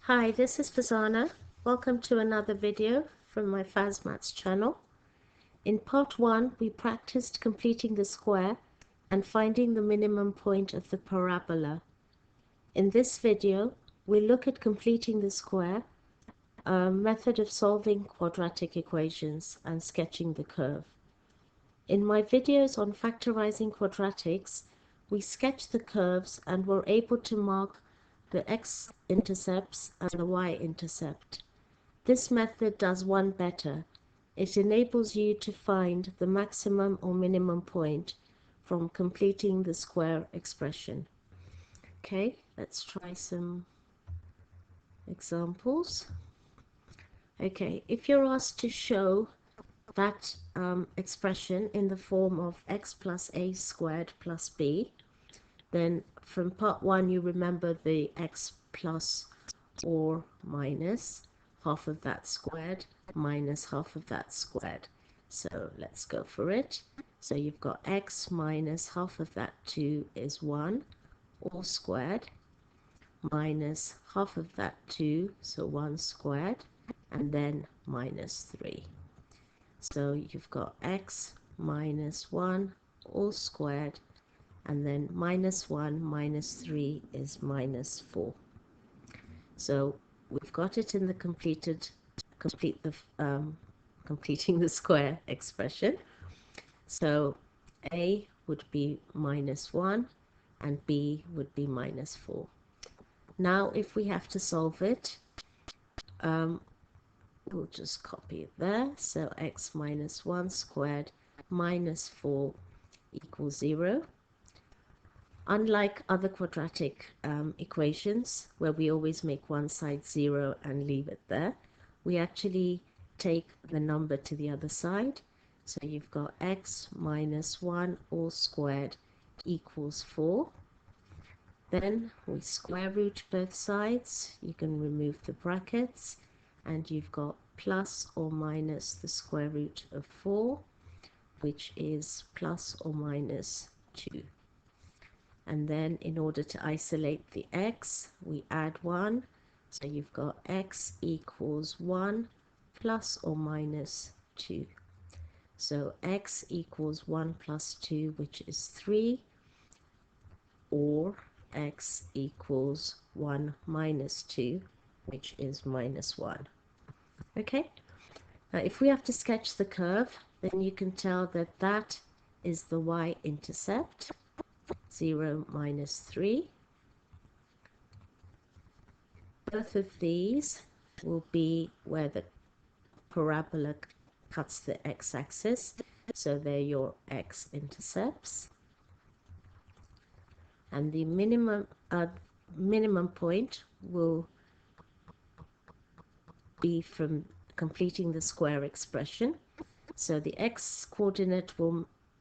Hi, this is Fazana. Welcome to another video from my FAZMATHS channel. In part 1, we practiced completing the square and finding the minimum point of the parabola. In this video, we look at completing the square, a method of solving quadratic equations and sketching the curve. In my videos on factorizing quadratics, we sketched the curves and were able to mark the x-intercepts and the y-intercept. This method does one better. It enables you to find the maximum or minimum point from completing the square expression. Okay, let's try some examples. Okay, if you're asked to show that expression in the form of x plus a squared plus b, then from part 1 you remember the x plus or minus half of that squared minus half of that squared. So let's go for it. So you've got x minus half of that 2 is 1, all squared, minus half of that 2, so 1 squared, and then minus 3. So you've got x minus 1 all squared, and then minus 1 minus 3 is minus 4. So we've got it in the completing the square expression. So a would be minus 1 and b would be minus 4. Now if we have to solve it, we'll just copy it there. So x minus 1 squared minus 4 equals 0. Unlike other quadratic equations, where we always make one side 0 and leave it there, we actually take the number to the other side. So you've got x minus 1 all squared equals 4. Then we square root both sides. You can remove the brackets, and you've got plus or minus the square root of 4, which is plus or minus 2. And then in order to isolate the x, we add 1. So you've got x equals 1 plus or minus 2. So x equals 1 plus 2, which is 3, or x equals 1 minus 2, which is minus 1. Okay, now if we have to sketch the curve, then you can tell that that is the y-intercept, 0 minus 3. Both of these will be where the parabola cuts the x-axis, so they're your x-intercepts. And the minimum point will be from completing the square expression. So the x-coordinate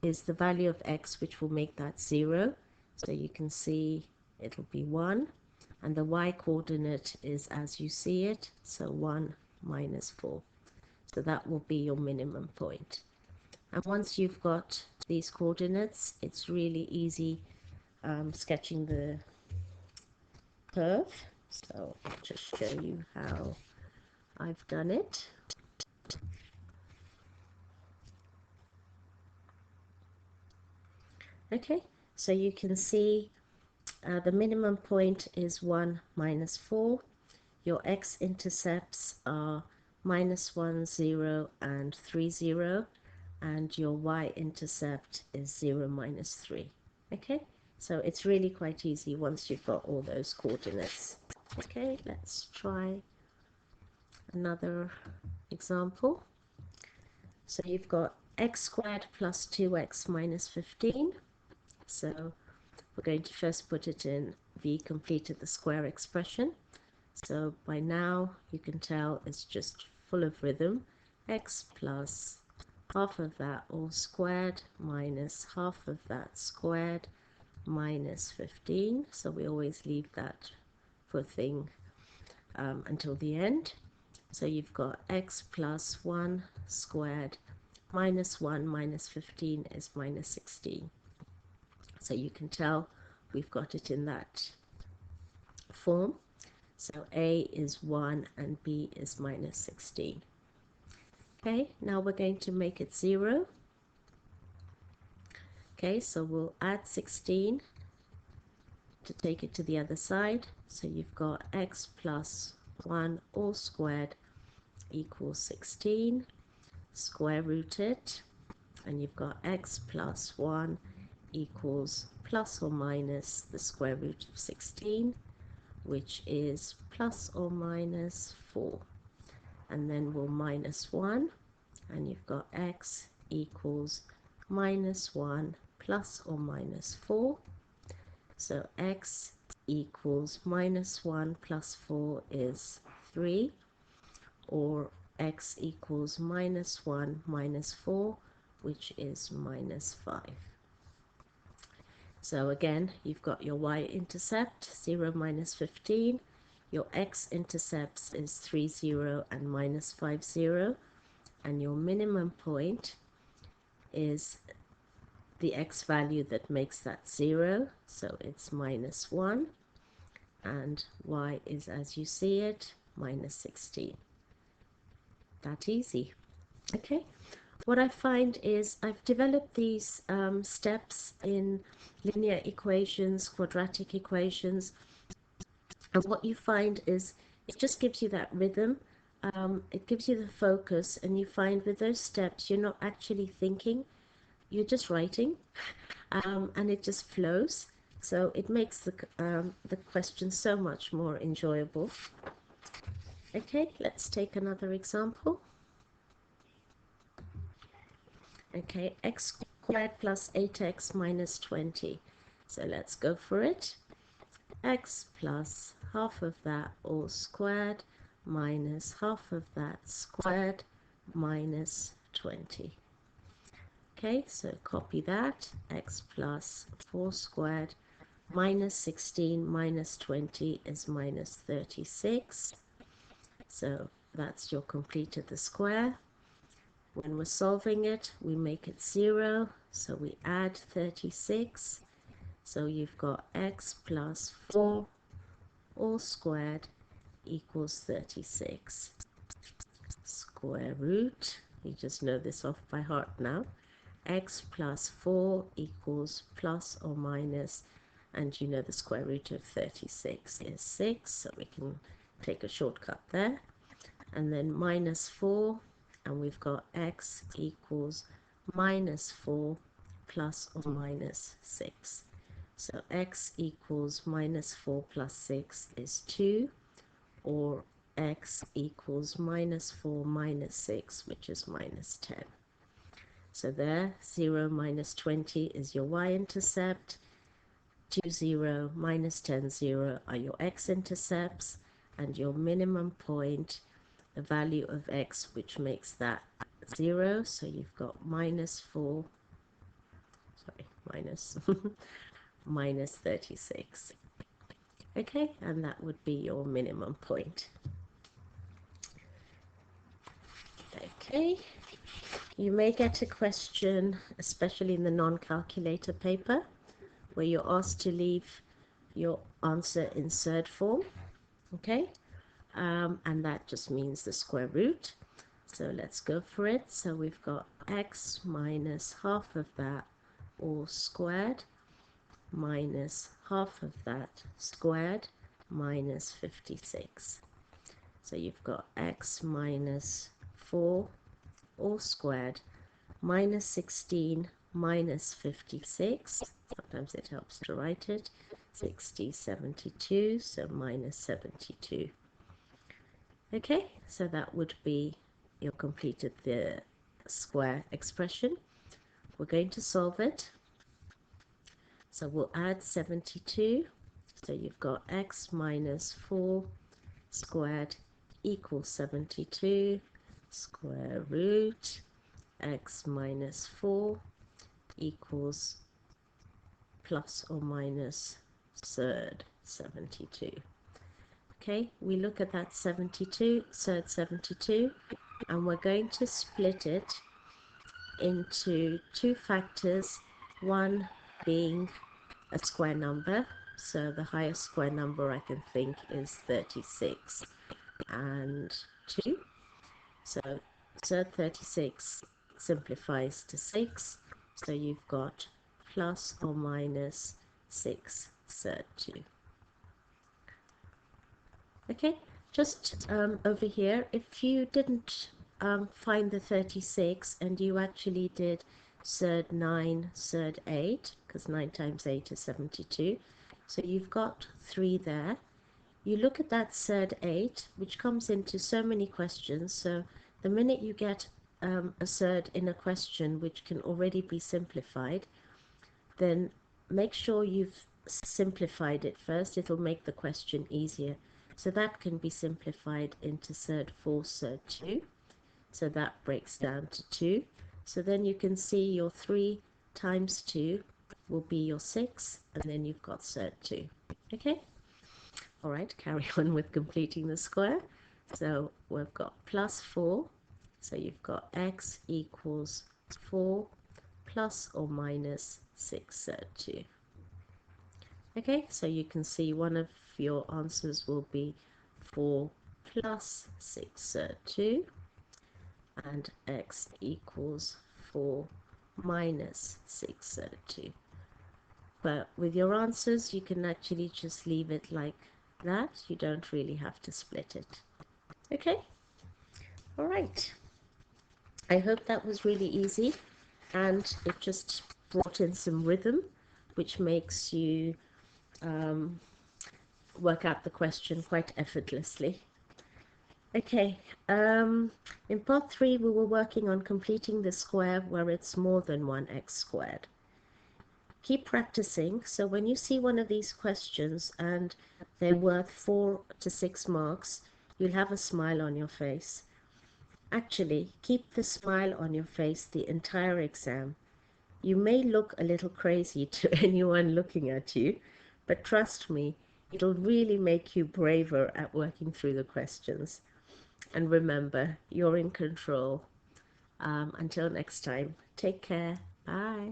is the value of x, which will make that 0. So you can see it'll be 1. And the y-coordinate is as you see it, so 1 minus 4. So that will be your minimum point. And once you've got these coordinates, it's really easy sketching the curve. So I'll just show you how I've done it. Okay, so you can see the minimum point is 1 minus 4. Your x-intercepts are minus 1, 0, and 3, 0. And your y-intercept is 0, minus 3. Okay, so it's really quite easy once you've got all those coordinates. Okay, let's try another example. So you've got x squared plus 2x minus 15. So we're going to first put it in v completed the square expression. So by now you can tell it's just full of rhythm. X plus half of that all squared minus half of that squared minus 15. So we always leave that for thing until the end. So you've got x plus 1 squared minus 1 minus 15 is minus 16. So you can tell we've got it in that form. So A is 1 and B is minus 16. Okay, now we're going to make it 0. Okay, so we'll add 16 to take it to the other side. So you've got x plus 1 all squared equals 16. Square root it, and you've got x plus 1 equals plus or minus the square root of 16, which is plus or minus 4. And then we'll minus 1, and you've got x equals minus 1 plus or minus 4. So x equals minus 1 plus 4 is 3, or x equals minus 1 minus 4, which is minus 5. So again, you've got your y-intercept, 0 minus 15. Your x-intercepts is 3, 0 and minus 5, 0. And your minimum point is the x value that makes that 0. So it's minus 1. And y is, as you see it, minus 16. That easy. Okay. What I find is I've developed these steps in linear equations, quadratic equations, and what you find is it just gives you that rhythm, it gives you the focus, and you find with those steps you're not actually thinking, you're just writing, and it just flows. So it makes the question so much more enjoyable. Okay, let's take another example. Okay, x squared plus 8x minus 20. So let's go for it. X plus half of that all squared minus half of that squared minus 20. Okay, so copy that. X plus 4 squared minus 16 minus 20 is minus 36. So that's your completed the square. When we're solving it, we make it 0, so we add 36. So you've got x plus 4 all squared equals 36. Square root, you just know this off by heart now. X plus 4 equals plus or minus, and you know the square root of 36 is 6, so we can take a shortcut there. And then minus 4, and we've got x equals minus 4 plus or minus 6. So x equals minus 4 plus 6 is 2, or x equals minus 4 minus 6, which is minus 10. So there, 0 minus 20 is your y-intercept, 2, 0, minus 10, 0 are your x-intercepts, and your minimum point, the value of x, which makes that 0. So you've got minus 4, sorry, minus, minus 36. Okay, and that would be your minimum point. Okay, you may get a question, especially in the non-calculator paper, where you're asked to leave your answer in surd form. Okay, and that just means the square root. So let's go for it. So we've got x minus half of that all squared minus half of that squared minus 56. So you've got x minus 4 all squared minus 16 minus 56. Sometimes it helps to write it. 60, 72, so minus 72. Okay, so that would be you completed the square expression. We're going to solve it. So we'll add 72. So you've got x minus 4 squared equals 72. Square root x minus 4 equals plus or minus surd 72. Okay, we look at that 72, surd 72, and we're going to split it into two factors, one being a square number So the highest square number I can think is 36 and 2. So surd 36 simplifies to 6. So you've got plus or minus 6 surd 2. Okay, just over here, if you didn't find the 36 and you actually did surd 9, surd 8, because 9 times 8 is 72, so you've got 3 there. You look at that surd 8, which comes into so many questions, so the minute you get a surd in a question which can already be simplified, then make sure you've simplified it first. It'll make the question easier. So that can be simplified into surd 4, surd 2. So that breaks down to 2. So then you can see your 3 times 2 will be your 6, and then you've got surd 2. Okay? All right, carry on with completing the square. So we've got plus 4. So you've got x equals 4 plus or minus 6 surd 2. Okay, so you can see one of your answers will be 4 plus 6 surd 2, and x equals 4 minus 6 surd 2. But with your answers, you can actually just leave it like that. You don't really have to split it. Okay, all right. I hope that was really easy, and it just brought in some rhythm, which makes you work out the question quite effortlessly. Okay, in part 3 we were working on completing the square where it's more than 1x squared. Keep practicing, so when you see one of these questions and they're worth 4 to 6 marks, you'll have a smile on your face. Actually, keep the smile on your face the entire exam. You may look a little crazy to anyone looking at you, but trust me, it'll really make you braver at working through the questions. And remember, you're in control. Until next time, take care. Bye.